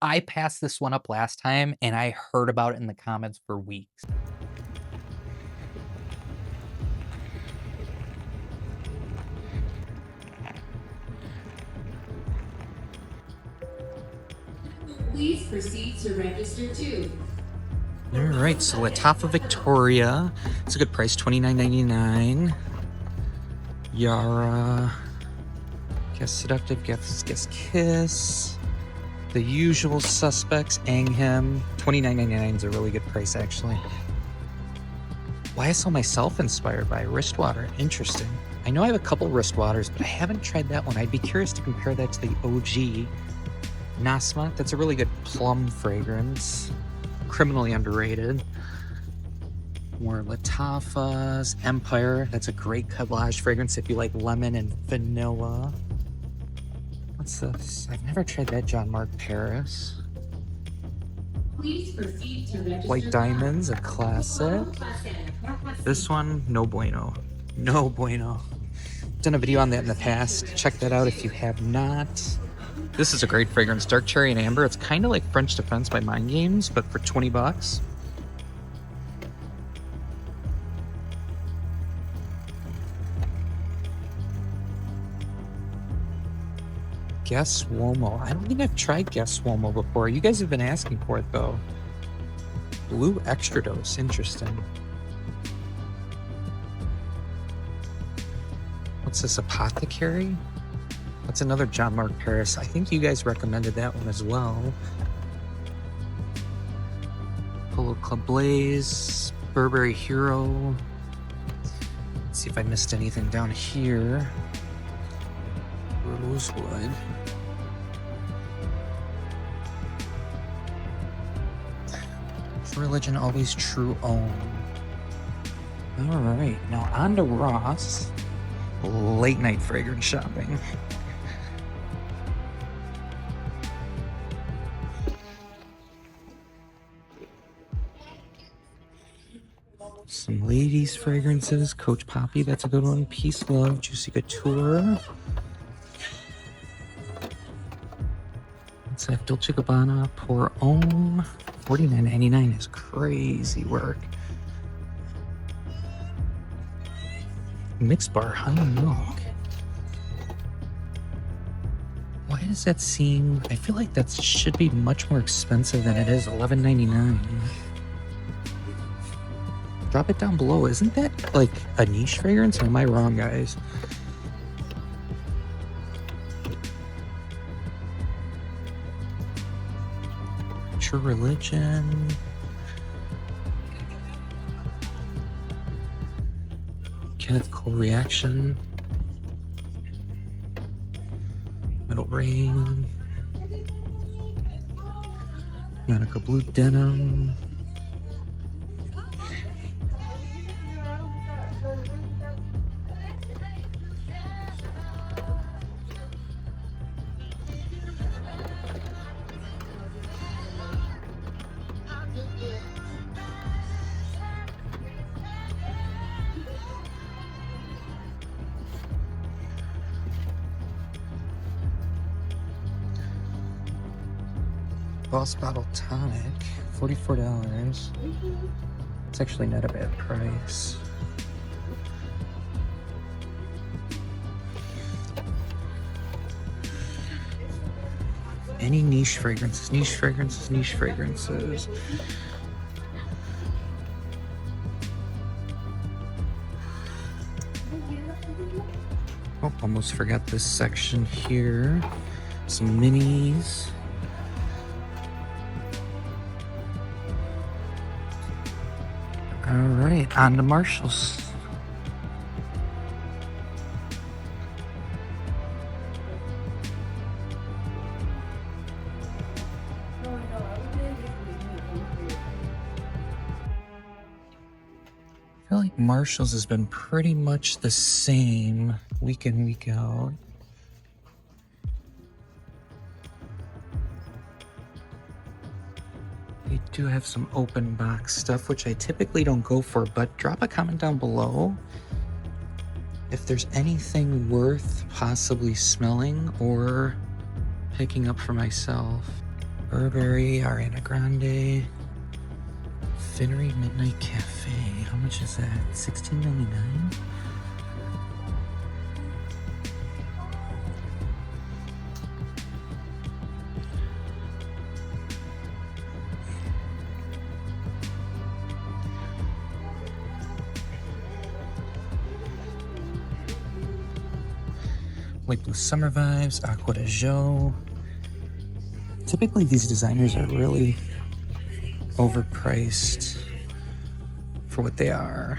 I passed this one up last time, and I heard about it in the comments for weeks. Please proceed to register too. All right, so Lattafa Victoria. It's a good price, $29.99. Yara. Guess Seductive, Guess Kiss. The Usual Suspects, Anghem. $29.99 is a really good price, actually. YSL Myself inspired by Wristwater. Interesting. I know I have a couple Wristwaters, but I haven't tried that one. I'd be curious to compare that to the OG Nasma. That's a really good plum fragrance. Criminally underrated. More Lattafas. Empire. That's a great collage fragrance if you like lemon and vanilla. What's this? I've never tried that John Mark Paris. Please proceed to register. White Diamonds, a classic. This one, no bueno. No bueno. Done a video on that in the past. Check that out if you have not. This is a great fragrance, Dark Cherry and Amber. It's kind of like French Defense by Mind Games, but for 20 bucks. Guess Uomo. I don't think I've tried Guess Uomo before. You guys have been asking for it though. Blue Extra Dose, interesting. What's this, Apothecary? That's another John Mark Paris. I think you guys recommended that one as well. Polo Club Blaze, Burberry Hero. Let's see if I missed anything down here. Rosewood. Religion Always True Own. All right, now on to Ross. Late night fragrance shopping. Some ladies fragrances. Coach Poppy, that's a good one. Peace Love, Juicy Couture. Let's have Dolce Gabbana, Pour Homme. $49.99 is crazy work. Mix Bar Honey Milk. Why does that seem... I feel like that should be much more expensive than it is. $11.99. Drop it down below. Isn't that like a niche fragrance, or am I wrong, guys? True Religion. Kenneth Cole Reaction. Metal Rain. Monica Blue Denim. Boss Bottle Tonic, $44. It's actually not a bad price. Any niche fragrances, niche fragrances, niche fragrances. Oh, almost forgot this section here. Some minis. All right, on to Marshalls. I feel like Marshalls has been pretty much the same week in, week out. They do have some open box stuff, which I typically don't go for, but drop a comment down below if there's anything worth possibly smelling or picking up for myself. Burberry, Ariana Grande, Finery Midnight Cafe. How much is that? $16.99? Light Blue Summer Vibes, Aqua de Jo. Typically, these designers are really overpriced for what they are.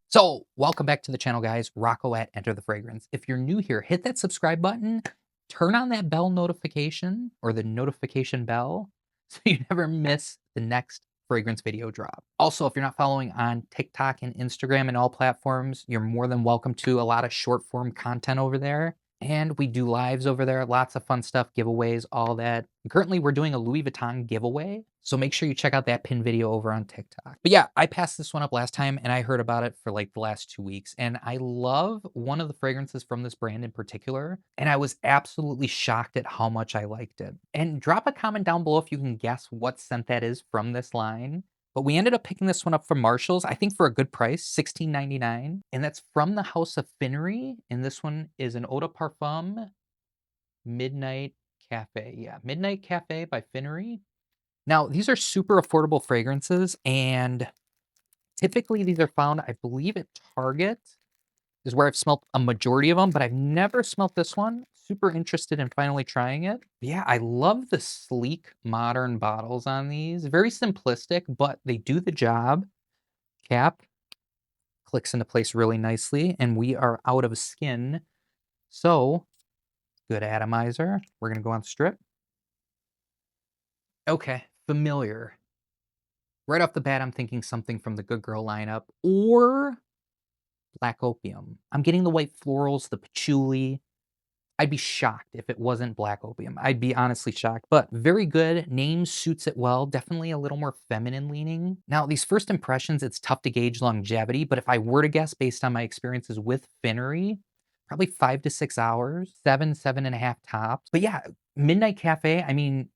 So, welcome back to the channel, guys. Rocco at Enter the Fragrance. If you're new here, hit that subscribe button, turn on that bell notification or the notification bell so you never miss the next fragrance video drop. Also, if you're not following on TikTok and Instagram and all platforms, you're more than welcome to. A lot of short form content over there. And we do lives over there, lots of fun stuff, giveaways, all that. Currently, we're doing a Louis Vuitton giveaway, so make sure you check out that pin video over on TikTok. But yeah, I passed this one up last time, and I heard about it for like the last 2 weeks, and I love one of the fragrances from this brand in particular, and I was absolutely shocked at how much I liked it. And drop a comment down below if you can guess what scent that is from this line. But we ended up picking this one up from Marshall's, I think for a good price, $16.99. And that's from the house of Finery. And this one is an Eau de Parfum Midnight Cafe. Yeah, Midnight Cafe by Finery. Now, these are super affordable fragrances. And typically these are found, I believe, at Target is where I've smelt a majority of them, but I've never smelt this one. Super interested in finally trying it. Yeah, I love the sleek, modern bottles on these. Very simplistic, but they do the job. Cap clicks into place really nicely, and we are out of skin. So, good atomizer. We're gonna go on strip. Okay, familiar. Right off the bat, I'm thinking something from the Good Girl lineup or Black Opium. I'm getting the white florals, the patchouli. I'd be shocked if it wasn't Black Opium. I'd be honestly shocked, but very good. Name suits it well. Definitely a little more feminine leaning. Now, these first impressions, it's tough to gauge longevity, but if I were to guess based on my experiences with Finery, probably 5 to 6 hours, 7.5 tops. But yeah, Midnight Cafe, I mean,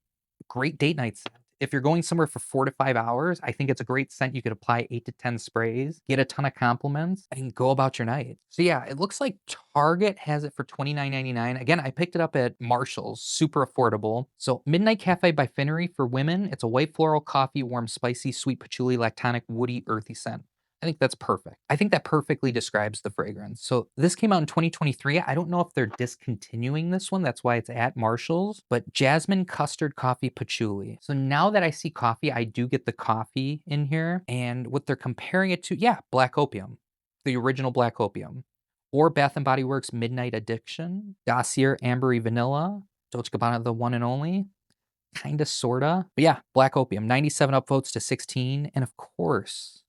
great date night scent. If you're going somewhere for 4 to 5 hours, I think it's a great scent. You could apply 8 to 10 sprays, get a ton of compliments, and go about your night. So yeah, it looks like Target has it for $29.99. Again, I picked it up at Marshall's, super affordable. So Midnight Cafe by Finery for women. It's a white floral, coffee, warm, spicy, sweet patchouli, lactonic, woody, earthy scent. I think that's perfect. I think that perfectly describes the fragrance. So this came out in 2023. I don't know if they're discontinuing this one. That's why it's at Marshall's, but jasmine, custard, coffee, patchouli. So now that I see coffee, I do get the coffee in here. And what they're comparing it to, yeah, Black Opium, the original Black Opium, or Bath and Body Works Midnight Addiction, Dossier Ambery Vanilla, Dolce & Gabbana, the one and only. Kinda, sorta. But yeah, Black Opium, 97 upvotes to 16. And of course,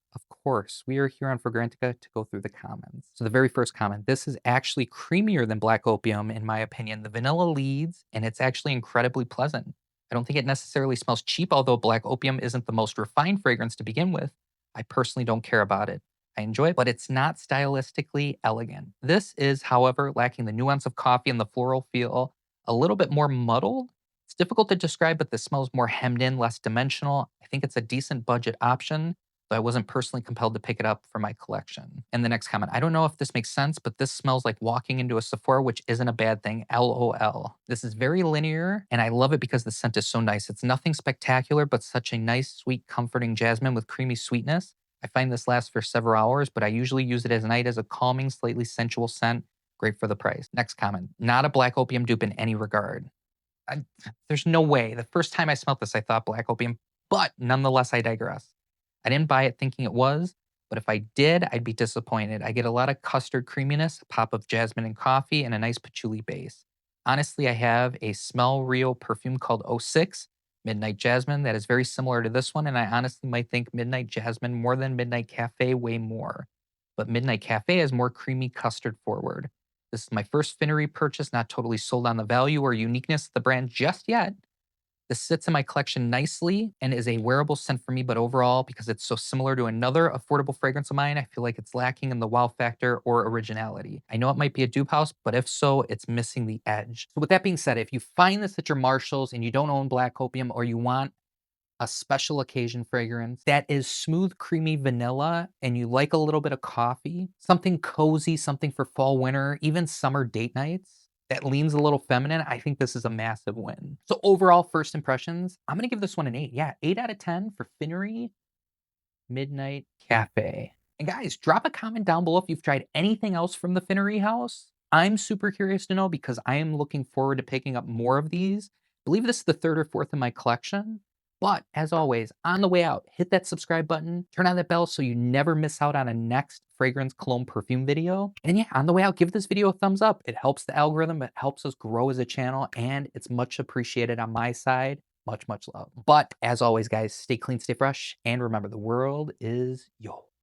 we are here on Fragrantica to go through the comments. So the very first comment, this is actually creamier than Black Opium, in my opinion. The vanilla leads, and it's actually incredibly pleasant. I don't think it necessarily smells cheap, although Black Opium isn't the most refined fragrance to begin with. I personally don't care about it. I enjoy it, but it's not stylistically elegant. This is, however, lacking the nuance of coffee and the floral feel, a little bit more muddled. It's difficult to describe, but this smells more hemmed in, less dimensional. I think it's a decent budget option, though I wasn't personally compelled to pick it up for my collection. And the next comment, I don't know if this makes sense, but this smells like walking into a Sephora, which isn't a bad thing. LOL. This is very linear, and I love it because the scent is so nice. It's nothing spectacular, but such a nice, sweet, comforting jasmine with creamy sweetness. I find this lasts for several hours, but I usually use it as night as a calming, slightly sensual scent. Great for the price. Next comment, not a Black Opium dupe in any regard. There's no way. The first time I smelled this, I thought Black Opium, but nonetheless, I digress. I didn't buy it thinking it was, but if I did, I'd be disappointed. I get a lot of custard creaminess, a pop of jasmine and coffee, and a nice patchouli base. Honestly, I have a Smell Real perfume called 06, Midnight Jasmine, that is very similar to this one, and I honestly might think Midnight Jasmine more than Midnight Cafe way more. But Midnight Cafe is more creamy custard forward. This is my first Finery purchase, not totally sold on the value or uniqueness of the brand just yet. This sits in my collection nicely and is a wearable scent for me, but overall, because it's so similar to another affordable fragrance of mine, I feel like it's lacking in the wow factor or originality. I know it might be a dupe house, but if so, it's missing the edge. So with that being said, if you find this at your Marshalls and you don't own Black Opium or you want a special occasion fragrance that is smooth, creamy vanilla, and you like a little bit of coffee, something cozy, something for fall, winter, even summer date nights that leans a little feminine, I think this is a massive win. So overall, first impressions, I'm gonna give this one an 8. Yeah, 8 out of 10 for Finery Midnight Cafe. And guys, drop a comment down below if you've tried anything else from the Finery House. I'm super curious to know because I am looking forward to picking up more of these. I believe this is the third or fourth in my collection. But as always, on the way out, hit that subscribe button, turn on that bell so you never miss out on a next fragrance, cologne, perfume video. And yeah, on the way out, give this video a thumbs up. It helps the algorithm, it helps us grow as a channel, and it's much appreciated on my side. Much, much love. But as always, guys, stay clean, stay fresh, and remember the world is yours.